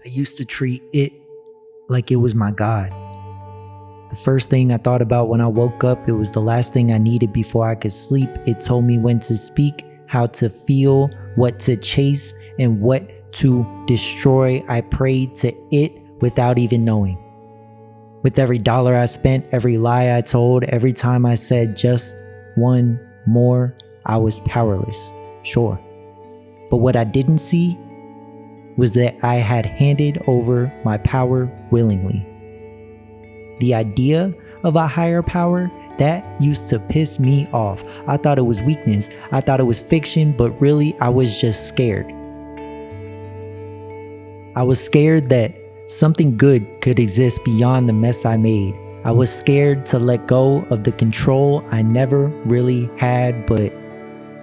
I used to treat it like it was my God. The first thing I thought about when I woke up, it was the last thing I needed before I could sleep. It told me when to speak, how to feel, what to chase, and what to destroy. I prayed to it without even knowing. With every dollar I spent, every lie I told, every time I said just one more, I was powerless, sure. But what I didn't see was that I had handed over my power willingly. The idea of a higher power, that used to piss me off. I thought it was weakness. I thought it was fiction, but really I was just scared. I was scared that something good could exist beyond the mess I made. I was scared to let go of the control I never really had, but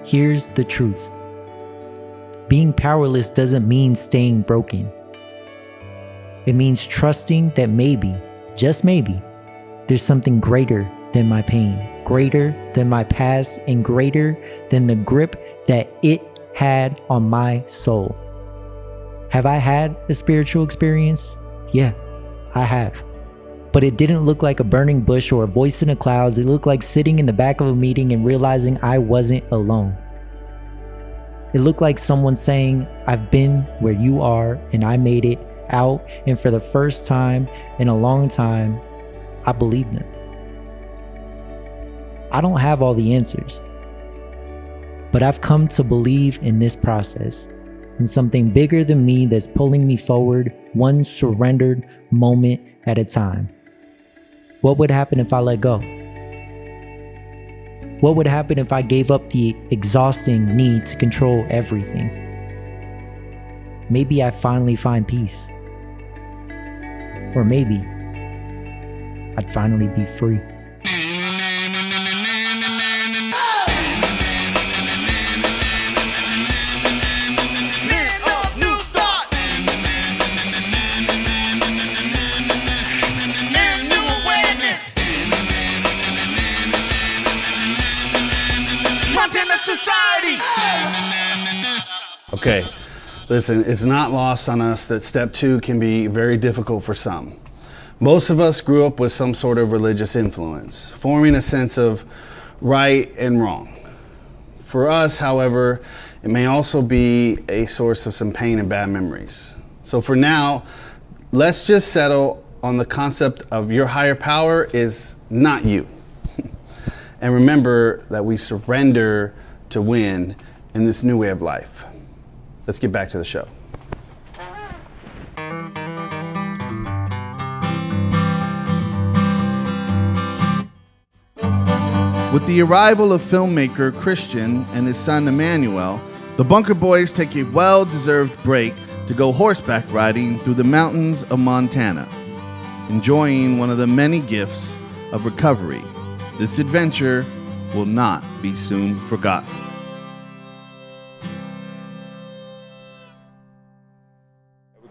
here's the truth. Being powerless doesn't mean staying broken. It means trusting that maybe, just maybe, there's something greater than my pain, greater than my past, and greater than the grip that it had on my soul. Have I had a spiritual experience? Yeah, I have. But it didn't look like a burning bush or a voice in the clouds. It looked like sitting in the back of a meeting and realizing I wasn't alone. It looked like someone saying, I've been where you are and I made it out, and for the first time in a long time, I believed them. I don't have all the answers, but I've come to believe in this process, in something bigger than me that's pulling me forward, one surrendered moment at a time. What would happen if I let go? What would happen if I gave up the exhausting need to control everything? Maybe I finally find peace. Or maybe I'd finally be free. Okay, listen, it's not lost on us that step 2 can be very difficult for some. Most of us grew up with some sort of religious influence, forming a sense of right and wrong. For us, however, it may also be a source of some pain and bad memories. So for now, let's just settle on the concept of your higher power is not you. And remember that we surrender to win in this new way of life. Let's get back to the show. With the arrival of filmmaker Christian and his son Emmanuel, the Bunker Boys take a well-deserved break to go horseback riding through the mountains of Montana, enjoying one of the many gifts of recovery. This adventure will not be soon forgotten.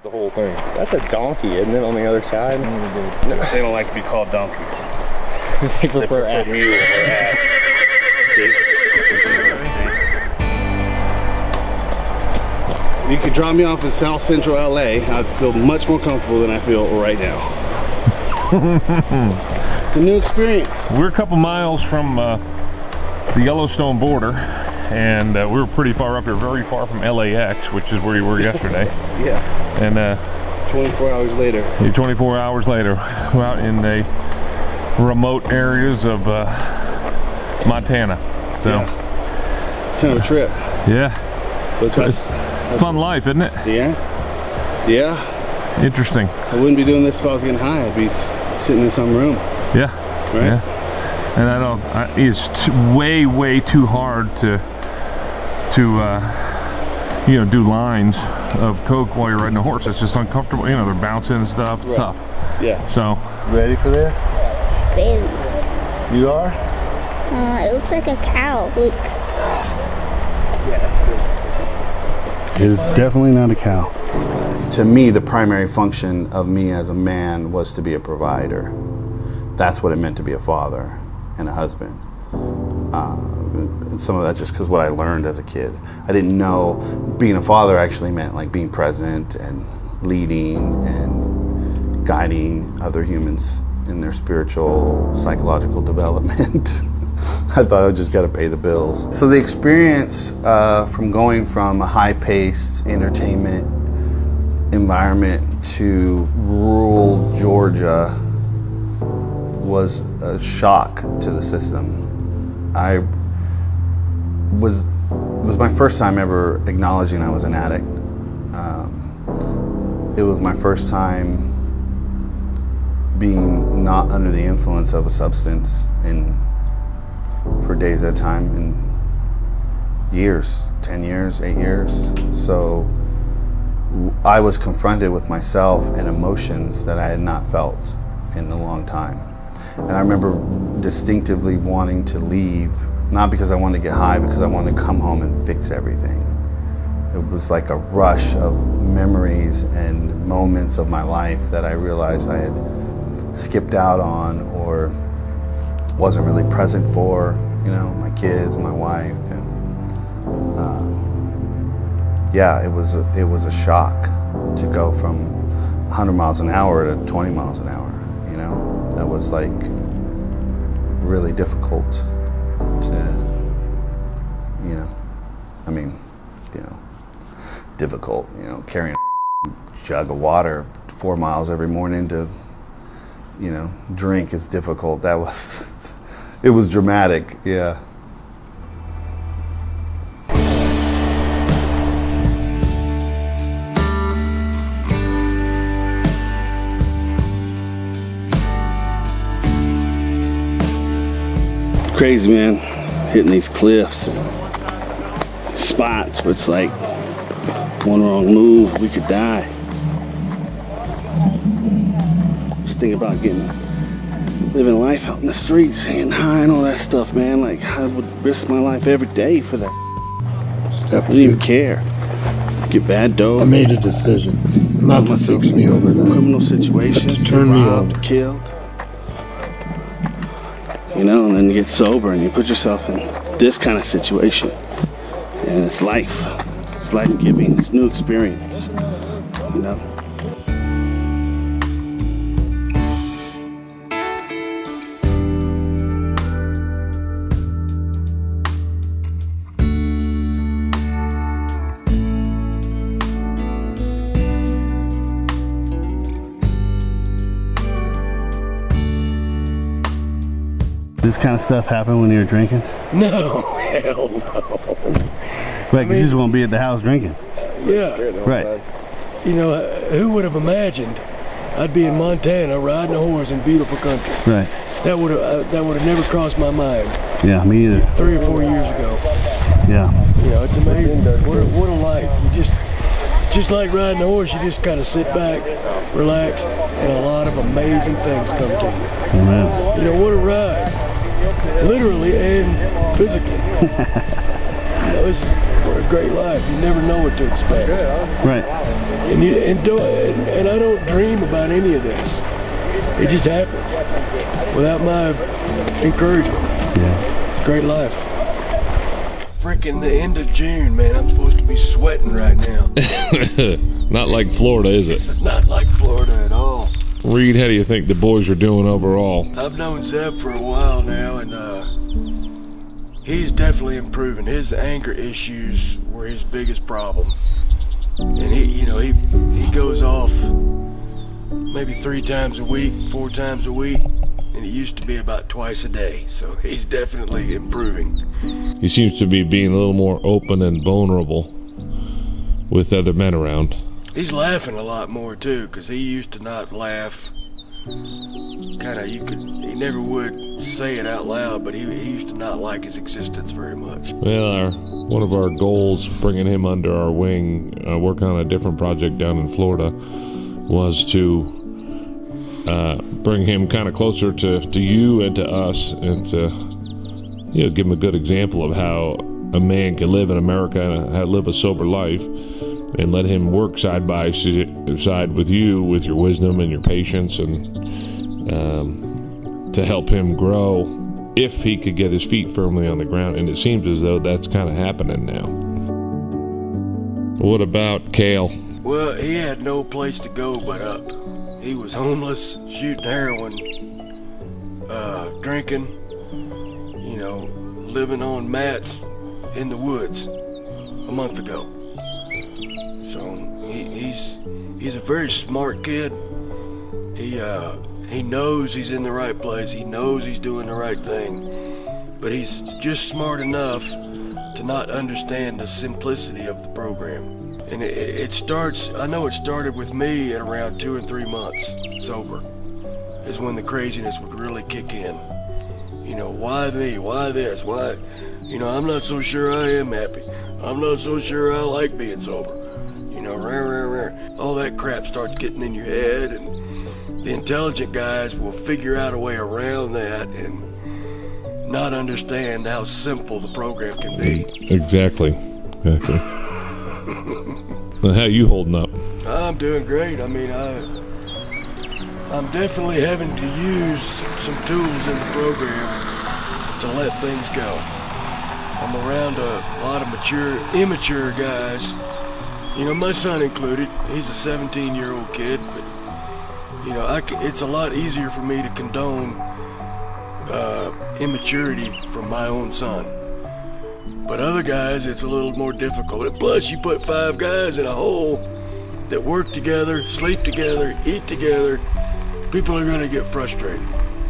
The whole thing. That's a donkey, isn't it, on the other side? They don't like to be called donkeys. They prefer mule or ass. See? You could drop me off in South Central LA, I'd feel much more comfortable than I feel right now. It's a new experience. We're a couple miles from the Yellowstone border, and we were pretty far up here, very far from LAX, which is where you were yesterday. Yeah. And 24 hours later. 24 hours later, we're out in the remote areas of Montana. So yeah. It's kind of a trip. Yeah. But that's fun life, isn't it? Yeah. Yeah. Interesting. I wouldn't be doing this if I was getting high. I'd be sitting in some room. Yeah. Right? Yeah. And it's way too hard to do lines of coke while you're riding a horse. It's just uncomfortable. You know, they're bouncing and stuff. It's tough. Yeah. So. Ready for this? Baby. You are? It looks like a cow. Look. It is definitely not a cow. To me, the primary function of me as a man was to be a provider. That's what it meant to be a father and a husband. And some of that just because what I learned as a kid. I didn't know being a father actually meant like being present and leading and guiding other humans in their spiritual, psychological development. I thought I just got to pay the bills. So the experience from going from a high-paced entertainment environment to rural Georgia was a shock to the system. It was my first time ever acknowledging I was an addict. It was my first time being not under the influence of a substance for days at a time, in years, 10 years, 8 years. So I was confronted with myself and emotions that I had not felt in a long time. And I remember distinctively wanting to leave, not because I wanted to get high, because I wanted to come home and fix everything. It was like a rush of memories and moments of my life that I realized I had skipped out on or wasn't really present for, my kids, my wife, and it was a shock to go from 100 miles an hour to 20 miles an hour. That was like really difficult to, difficult, carrying a jug of water 4 miles every morning to, drink is difficult. It was dramatic, yeah. Crazy, man, hitting these cliffs and spots where it's like one wrong move, we could die. Just thinking about living life out in the streets, getting high and all that stuff, man. Like, I would risk my life every day for that. I wouldn't even care. Get bad dope. I made a decision not to fix me overnight. Criminal situations, to turn me robbed, over. killed. And then you get sober and you put yourself in this kind of situation. And it's life. It's life-giving. It's new experience. This kind of stuff happen when you're drinking? No, hell no. Right, because you just won't be at the house drinking. Yeah. Right. Who would have imagined I'd be in Montana riding a horse in beautiful country? Right. That would have never crossed my mind Yeah, me either. 3 or 4 years ago. Yeah. It's amazing. What a life. It's just like riding a horse. You just kind of sit back, relax, and a lot of amazing things come to you. Amen. What a ride. Literally and physically. What a great life. You never know what to expect. Right. And I don't dream about any of this. It just happens without my encouragement. Yeah. It's a great life. Freaking the end of June, man. I'm supposed to be sweating right now. Not like Florida, is This it? is not like Florida at all. Reed, how do you think the boys are doing overall? I've known Zeb for a while now, and he's definitely improving. His anger issues were his biggest problem, and he goes off maybe 3 times a week, 4 times a week, and it used to be about twice a day. So he's definitely improving. He seems to be being a little more open and vulnerable with other men around. He's laughing a lot more too, because he used to not laugh. He never would say it out loud, but he used to not like his existence very much. Well, one of our goals, bringing him under our wing, working on a different project down in Florida, was to bring him kind of closer to you and to us, and to give him a good example of how a man can live in America and live a sober life, and let him work side by side with you, with your wisdom and your patience, and to help him grow if he could get his feet firmly on the ground. And it seems as though that's kind of happening now. What about Kale? Well, he had no place to go but up. He was homeless, shooting heroin, drinking, you know, living on mats in the woods a month ago. So he's a very smart kid. He knows he's in the right place. He knows he's doing the right thing. But he's just smart enough to not understand the simplicity of the program. And it starts, I know it started with me at around 2 or 3 months sober, is when the craziness would really kick in. You know, why me? Why this? Why? You know, I'm not so sure I am happy. I'm not so sure I like being sober. You know, all that crap starts getting in your head, and the intelligent guys will figure out a way around that and not understand how simple the program can be. Exactly. Well, how you holding up? I'm doing great. I mean, I'm definitely having to use some tools in the program to let things go. I'm around a lot of immature guys. You know, my son included. He's a 17-year-old kid, but you know, it's a lot easier for me to condone immaturity from my own son. But other guys, it's a little more difficult. And plus, you put 5 guys in a hole that work together, sleep together, eat together, people are going to get frustrated.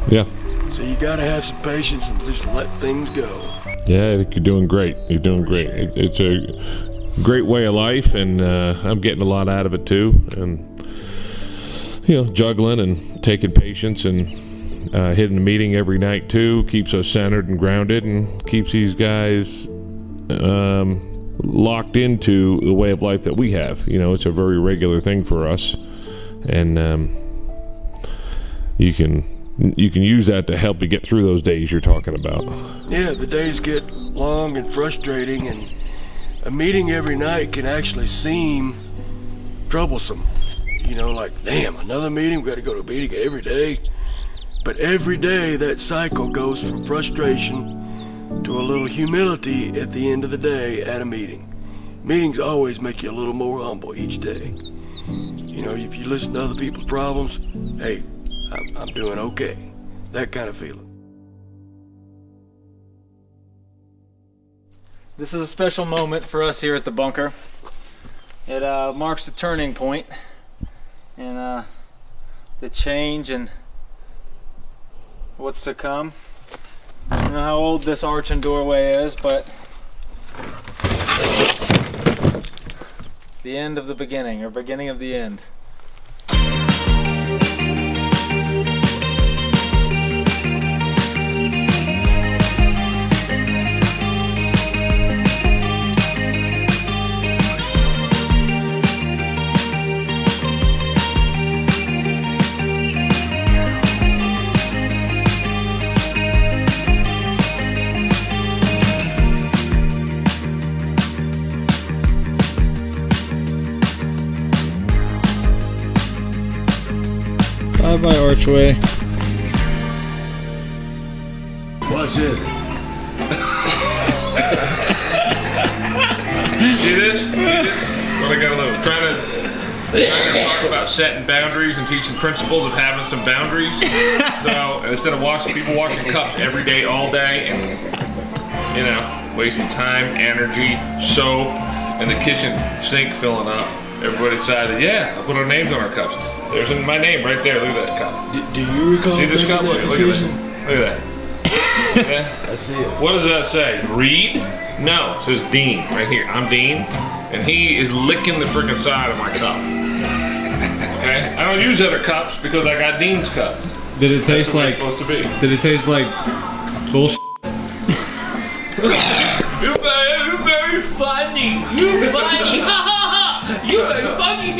Yeah. So you got to have some patience and just let things go. Yeah, I think you're doing great. You're doing great. It's a great way of life, and I'm getting a lot out of it too. And you know, juggling and taking patience and hitting the meeting every night too keeps us centered and grounded, and keeps these guys locked into the way of life that we have. You know, it's a very regular thing for us, and you can use that to help you get through those days you're talking about. Yeah, the days get long and frustrating, and a meeting every night can actually seem troublesome. You know, like, damn, another meeting, we got to go to a meeting every day. But every day that cycle goes from frustration to a little humility at the end of the day at a meeting. Meetings always make you a little more humble each day. You know, if you listen to other people's problems, hey, I'm doing okay. That kind of feeling. This is a special moment for us here at the bunker. It marks the turning point in the change and what's to come. I don't know how old this arch and doorway is, but the end of the beginning, or beginning of the end. By archway. What's it? See this? What I got a little trying to talk about setting boundaries and teaching principles of having some boundaries. So instead of people washing cups every day, all day, and you know, wasting time, energy, soap, and the kitchen sink filling up, everybody decided, yeah, I'll put our names on our cups. There's my name right there. Look at that cup. Do you recall? See this cup? Look at that. Look at that. Yeah. I see it. What does that say? Reed? No, it says Dean right here. I'm Dean, and he is licking the freaking side of my cup. Okay? I don't use other cups because I got Dean's cup. Did it taste like? Supposed to be. Did it taste like bullshit? You're very funny. You're funny. You're very funny.